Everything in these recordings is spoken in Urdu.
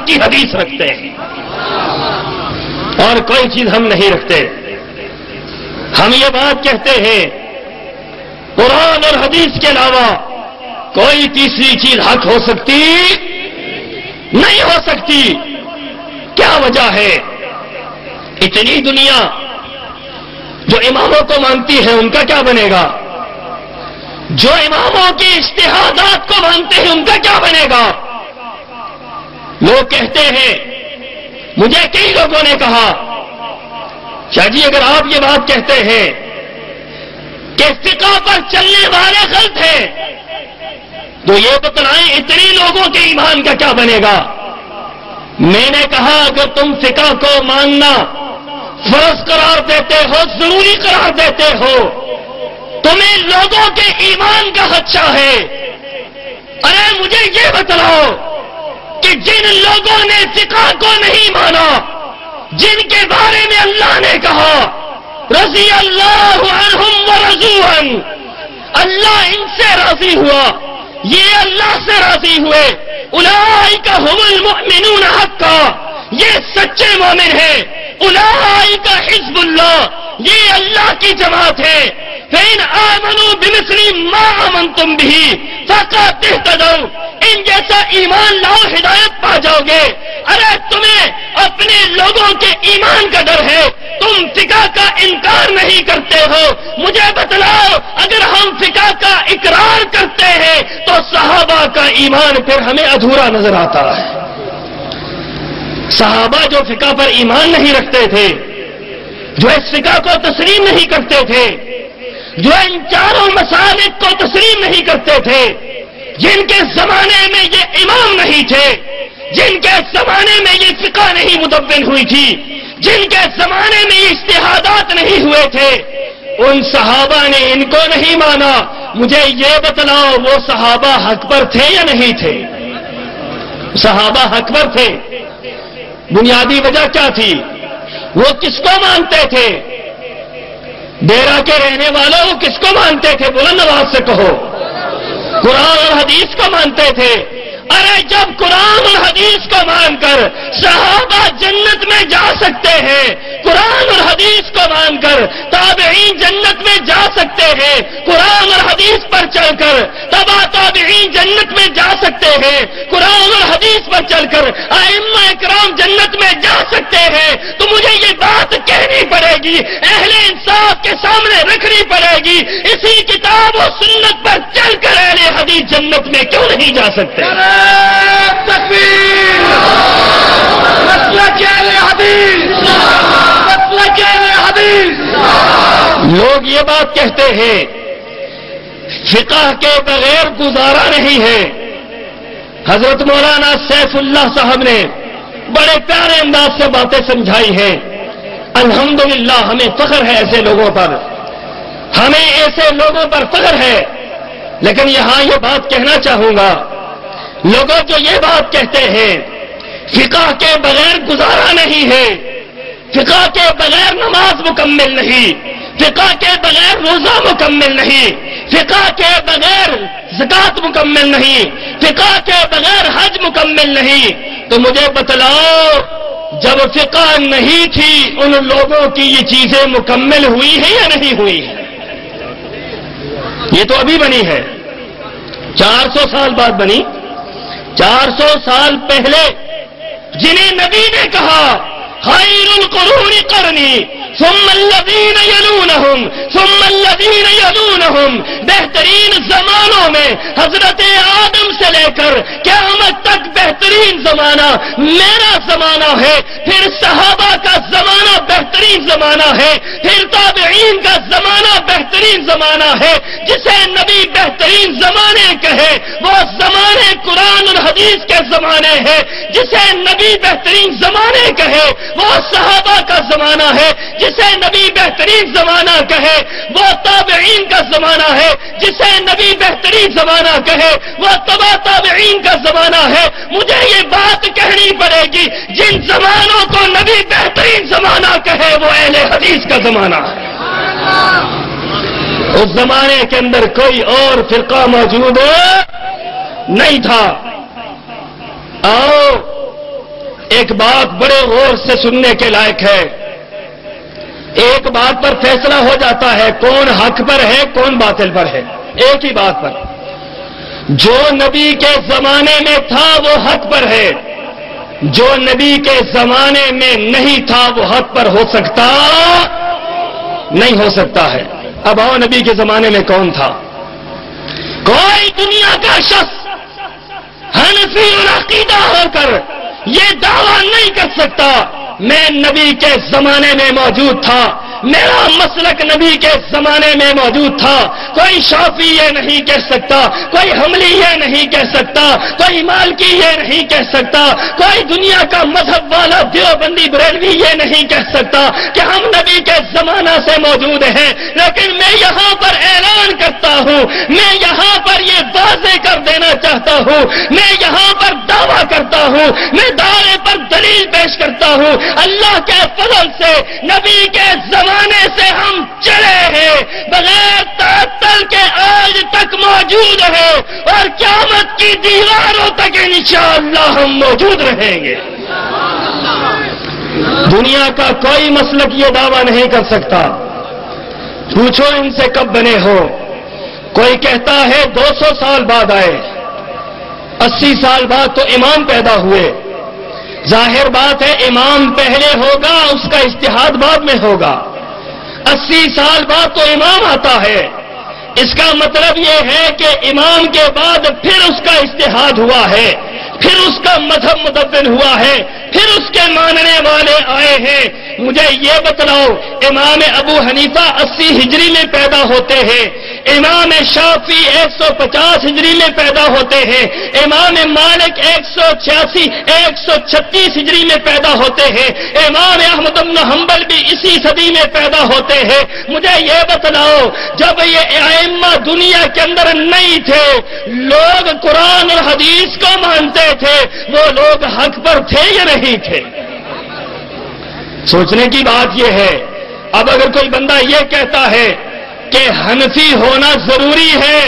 کی حدیث رکھتے ہیں اور کوئی چیز ہم نہیں رکھتے. ہم یہ بات کہتے ہیں قرآن اور حدیث کے علاوہ کوئی تیسری چیز حق ہو سکتی نہیں ہو سکتی. کیا وجہ ہے؟ اتنی دنیا جو اماموں کو مانتی ہے ان کا کیا بنے گا؟ جو اماموں کی اجتہادات کو مانتے ہیں ان کا کیا بنے گا؟ لوگ کہتے ہیں، مجھے کئی لوگوں نے کہا شاہ جی اگر آپ یہ بات کہتے ہیں کہ فقہ پر چلنے والے غلط ہیں تو یہ بتلائیں اتنے لوگوں کے ایمان کا کیا بنے گا؟ میں نے کہا اگر تم فقہ کو ماننا فرض قرار دیتے ہو، ضروری قرار دیتے ہو، تمہیں لوگوں کے ایمان کا خدشہ ہے. ارے مجھے یہ بتلاؤ کہ جن لوگوں نے فقہ کو نہیں مانا، جن کے بارے میں اللہ نے کہا رضی اللہ عنہم ورضوا عنہ، اللہ ان سے راضی ہوا، یہ اللہ سے راضی ہوئے، اولئک ھم المؤمنون حقا، یہ سچے مومن ہیں، اولئک حزب اللہ، یہ اللہ کی جماعت ہے. فإن آمنوا بمثل ما آمنتم به فقد اهتدوا، ان جیسا ایمان لاؤ ہدایت پا جاؤ گے. ارے تمہیں اپنے لوگوں کے ایمان کا ڈر ہے، تم فقہ کا انکار نہیں کرتے ہو. مجھے بتلاؤ اگر ہم فقہ کا اقرار کرتے ہیں تو صحابہ کا ایمان پھر ہمیں ادھورا نظر آتا ہے. صحابہ جو فقہ پر ایمان نہیں رکھتے تھے، جو اس فقہ کو تسلیم نہیں کرتے تھے، جو ان چاروں مسالک کو تسلیم نہیں کرتے تھے، جن کے زمانے میں یہ امام نہیں تھے، جن کے زمانے میں یہ فقہ نہیں مدون ہوئی تھی، جن کے زمانے میں یہ اجتہادات نہیں ہوئے تھے، ان صحابہ نے ان کو نہیں مانا. مجھے یہ بتلاؤ وہ صحابہ حق پر تھے یا نہیں تھے؟ صحابہ حق پر تھے. بنیادی وجہ کیا تھی؟ وہ کس کو مانتے تھے؟ ڈیرا کے رہنے والوں وہ کس کو مانتے تھے؟ بلند آواز سے کہو. قرآن اور حدیث کو مانتے تھے. ارے جب قرآن اور حدیث کو مان کر صحابہ جنت میں جا سکتے ہیں، قرآن اور حدیث کو مان کر تابعین جنت میں جا سکتے ہیں، قرآن اور حدیث پر چل کر تبع تابعین جنت میں جا سکتے ہیں، قرآن اور حدیث پر چل کر ائمہ اکرام جنت میں جا سکتے ہیں، تو مجھے یہ بات کہنی پڑے گی، اہل انصاف کے سامنے رکھنی پڑے گی، اسی کتاب و سنت پر چل کر اہل حدیث جنت میں کیوں نہیں جا سکتے؟ تکبیر! مسلک اہل حدیث! مسلک اہل حدیث! لوگ یہ بات کہتے ہیں فقہ کے بغیر گزارا نہیں ہے. حضرت مولانا سیف اللہ صاحب نے بڑے پیارے انداز سے باتیں سمجھائی ہیں. الحمدللہ ہمیں فخر ہے ایسے لوگوں پر، ہمیں ایسے لوگوں پر فخر ہے. لیکن یہاں یہ بات کہنا چاہوں گا، لوگوں جو یہ بات کہتے ہیں فقہ کے بغیر گزارا نہیں ہے، فقہ کے بغیر نماز مکمل نہیں، فقہ کے بغیر روزہ مکمل نہیں، فقہ کے بغیر زکوٰۃ مکمل نہیں، فقہ کے بغیر حج مکمل نہیں، تو مجھے بتلاؤ جب فقہ نہیں تھی ان لوگوں کی یہ چیزیں مکمل ہوئی ہیں یا نہیں ہوئی ہیں؟ یہ تو ابھی بنی ہے، 400 سال بعد بنی. 400 سال پہلے جنہیں نبی نے کہا خیر القرون قرنی ثم الذین یلونہم ثم الذین یلونہم، بہترین زمانوں میں حضرت آدم سے لے کر قیامت تک بہترین زمانہ میرا زمانہ ہے، پھر صحابہ کا زمانہ بہترین زمانہ ہے، پھر تابعین کا زمانہ بہترین زمانہ ہے. جسے نبی بہترین زمانے کہے وہ زمانے قرآن اور حدیث کے زمانے ہے، جسے نبی بہترین زمانے کہے وہ صحابہ کا زمانہ ہے، جسے نبی بہترین زمانہ کہے وہ تابعین کا زمانہ ہے، جسے نبی بہترین زمانہ کہے وہ تبع تابعین کا زمانہ ہے. مجھے یہ بات کہنی پڑے گی جن زمانوں کو نبی بہترین زمانہ کہے وہ اہل حدیث کا زمانہ ہے. اس زمانے کے اندر کوئی اور فرقہ موجود نہیں تھا. آؤ ایک بات بڑے غور سے سننے کے لائق ہے. ایک بات پر فیصلہ ہو جاتا ہے کون حق پر ہے کون باطل پر ہے. ایک ہی بات پر. جو نبی کے زمانے میں تھا وہ حق پر ہے, جو نبی کے زمانے میں نہیں تھا وہ حق پر ہو سکتا نہیں ہو سکتا ہے. اب آؤ نبی کے زمانے میں کون تھا؟ کوئی دنیا کا شخص حنفی العقیدہ ہو کر یہ دعویٰ نہیں کر سکتا میں نبی کے زمانے میں موجود تھا, میرا مسلک نبی کے زمانے میں موجود تھا. کوئی شافعی یہ نہیں کہہ سکتا, کوئی حنبلی یہ نہیں کہہ سکتا, کوئی مالکی یہ نہیں کہہ سکتا, کوئی دنیا کا مذہب والا دیوبندی بریلوی یہ نہیں کہہ سکتا کہ ہم نبی کے زمانہ سے موجود ہیں. لیکن میں یہاں پر اعلان کرتا ہوں, میں یہاں پر یہ واضح کر دینا چاہتا ہوں, میں یہاں پر دعویٰ کرتا ہوں, میں دعوے پر دلیل پیش کرتا ہوں, اللہ کے فضل سے نبی کے زمانے سے ہم چلے ہیں بغیر تعطل کے, آج تک موجود ہیں اور قیامت کی دیواروں تک انشاءاللہ ہم موجود رہیں گے. دنیا کا کوئی مسلک یہ دعویٰ نہیں کر سکتا. پوچھو ان سے کب بنے ہو. کوئی کہتا ہے 200 سال بعد آئے, 80 سال بعد تو امام پیدا ہوئے. ظاہر بات ہے امام پہلے ہوگا, اس کا اجتہاد بعد میں ہوگا. 80 سال بعد تو امام آتا ہے. اس کا مطلب یہ ہے کہ امام کے بعد پھر اس کا اجتہاد ہوا ہے, پھر اس کا مذہب مدون ہوا ہے, پھر اس کے ماننے والے آئے ہیں. مجھے یہ بتلاؤ امام ابو حنیفہ 80 ہجری میں پیدا ہوتے ہیں, امام شافعی 150 ہجری میں پیدا ہوتے ہیں, امام مالک 186 136 ہجری میں پیدا ہوتے ہیں, امام احمد بن حنبل بھی اسی صدی میں پیدا ہوتے ہیں. مجھے یہ بتلاؤ جب یہ ائمہ دنیا کے اندر نہیں تھے, لوگ قرآن اور حدیث کو مانتے تھے, وہ لوگ حق پر تھے یا نہیں تھے؟ سوچنے کی بات یہ ہے. اب اگر کوئی بندہ یہ کہتا ہے کہ حنفی ہونا ضروری ہے,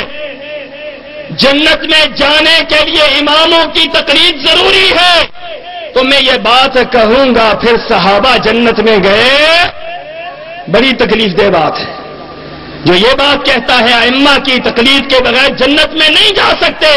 جنت میں جانے کے لیے اماموں کی تقلید ضروری ہے, تو میں یہ بات کہوں گا پھر صحابہ جنت میں گئے؟ بڑی تکلیف دہ بات ہے. جو یہ بات کہتا ہے ائمہ کی تقلید کے بغیر جنت میں نہیں جا سکتے,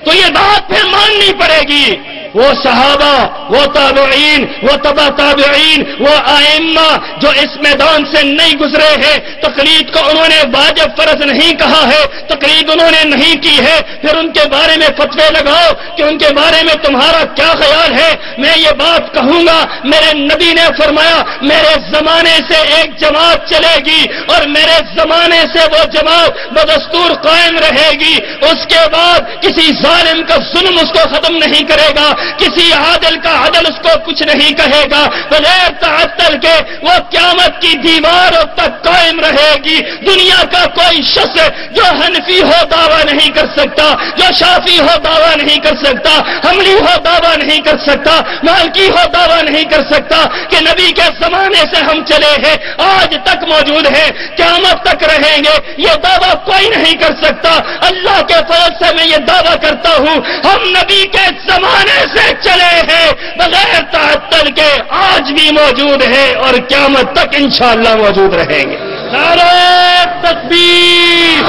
تو یہ بات پھر ماننی پڑے گی. وہ صحابہ, وہ تابعین, وہ تبع تابعین, وہ ائمہ جو اس میدان سے نہیں گزرے ہیں, تقلید کو انہوں نے واجب فرض نہیں کہا ہے, تقلید انہوں نے نہیں کی ہے. پھر ان کے بارے میں فتوے لگاؤ کہ ان کے بارے میں تمہارا کیا خیال ہے. میں یہ بات کہوں گا, میرے نبی نے فرمایا میرے زمانے سے ایک جماعت چلے گی اور میرے زمانے سے وہ جماعت بدستور قائم رہے گی. اس کے بعد کسی ظالم کا ظلم اس کو ختم نہیں کرے گا, کسی عادل کا عدل اس کو کچھ نہیں کہے گا. بغیر تعطل کے وہ قیامت کی دیواروں تک قائم رہے گی. دنیا کا کوئی شخص جو حنفی ہو دعویٰ نہیں کر سکتا, جو شافعی ہو دعویٰ نہیں کر سکتا, حنبلی ہو دعویٰ نہیں کر سکتا, مالکی ہو دعویٰ نہیں کر سکتا کہ نبی کے زمانے سے ہم چلے ہیں, آج تک موجود ہیں, قیامت تک رہیں گے. یہ دعویٰ کوئی نہیں کر سکتا. اللہ کے فضل سے میں یہ دعویٰ کرتا ہوں ہم نبی کے زمانے سے چلے ہیں بغیر تعطل کے, آج بھی موجود ہیں اور قیامت تک انشاءاللہ موجود رہیں گے. نعرہ تکبیر,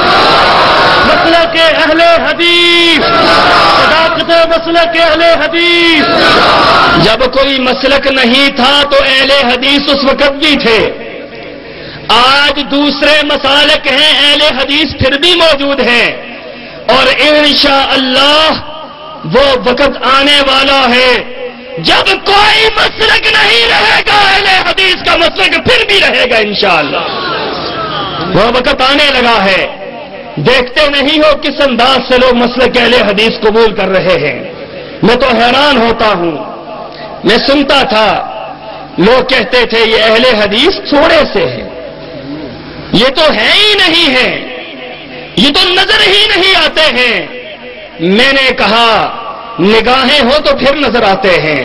مسلک اہل حدیث, صداقت مسلک اہل حدیث. جب کوئی مسلک نہیں تھا تو اہل حدیث اس وقت بھی تھے. آج دوسرے مسالک ہیں, اہل حدیث پھر بھی موجود ہیں, اور انشاءاللہ وہ وقت آنے والا ہے جب کوئی مسلک نہیں رہے گا, اہل حدیث کا مسلک پھر بھی رہے گا انشاءاللہ. وہ وقت آنے لگا ہے. دیکھتے نہیں ہو کس انداز سے لوگ مسلک اہل حدیث قبول کر رہے ہیں. میں تو حیران ہوتا ہوں. میں سنتا تھا لوگ کہتے تھے یہ اہل حدیث تھوڑے سے ہیں, یہ تو ہے ہی نہیں ہے, یہ تو نظر ہی نہیں آتے ہیں. میں نے کہا نگاہیں ہو تو پھر نظر آتے ہیں.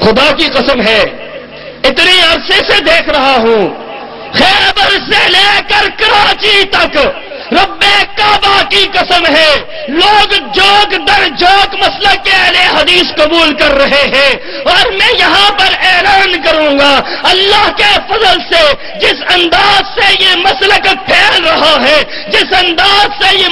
خدا کی قسم ہے اتنے عرصے سے دیکھ رہا ہوں, خیبر سے لے کر کراچی تک رب کعبہ کی قسم ہے، لوگ جوک در جوک مسلک کے اہل حدیث قبول کر رہے ہیں، اور میں یہاں پر اعلان کروں گا اللہ کے فضل سے جس انداز سے یہ مسلک پھیل رہا ہے، جس انداز سے یہ